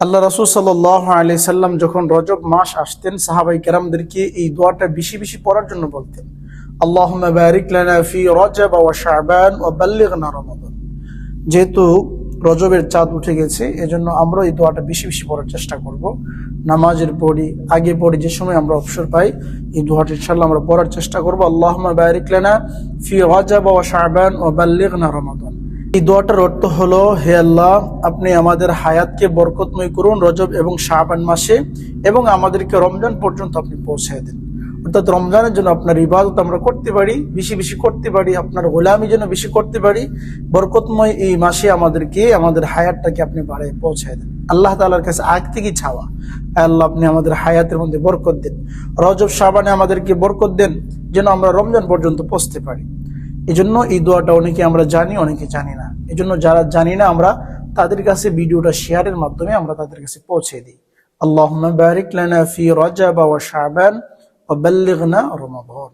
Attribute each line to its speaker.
Speaker 1: আল্লাহ রাসূল সাল্লাল্লাহু আলাইহি সাল্লাম যখন রজব মাস আসতেন সাহাবায়ে কেরামদেরকে এই দোয়াটা বেশি বেশি পড়ার জন্য বলতেন। আল্লাহুম্মা বারিক লানা ফি রজব ওয়া শাবান ওয়া বাল্লিগনা রমাদান। যেহেতু রজবের চাঁদ উঠে গেছে, এজন্য আমরা এই দোয়াটা বেশি বেশি পড়ার চেষ্টা করব। নামাজের পড়ি, আগে পড়ি, যে সময় আমরা অবসর পাই এই দোয়াটা ইনশাআল্লাহ আমরা পড়ার চেষ্টা করব। আল্লাহুম্মা বারিক লানা ফি রজব ওয়া শাবান ওয়া বাল্লিগনা রমাদান। এই দোয়াটার অর্থ হলো, হে আল্লাহ, আপনি আমাদের হায়াতকে বরকতময় করুন রজব এবং শাবান মাসে, এবং আমাদেরকে রমজান পর্যন্ত আপনি পৌঁছায় দেন। অর্থাৎ রমজানের জন্য আপনার ইবাদত আমরা করতে পারি, বেশি বেশি করতে পারি, আপনার গোলামি যেন বেশি করতে পারি। বরকতময় এই মাসে আমাদেরকে, আমাদের হায়াতটাকে আপনি বাড়ায় পৌঁছায় দেন। আল্লাহ তাআলার কাছে আগ থেকে চাওয়া, আল্লাহ আপনি আমাদের হায়াতের মধ্যে বরকত দেন, রজব শাবানে আমাদেরকে বরকত দেন, যেন আমরা রমজান পর্যন্ত পৌঁছতে পারি। এই জন্য এই দোয়াটা অনেকে আমরা জানি, অনেকে জানি না। এই জন্য যারা জানি না, আমরা তাদের কাছে ভিডিওটা শেয়ারের মাধ্যমে আমরা তাদের কাছে পৌঁছে দিই। আল্লাহুম্মা বারিক লানা ফি রজব ওয়া শাবান ওয়া বাল্লিগনা রমাদান।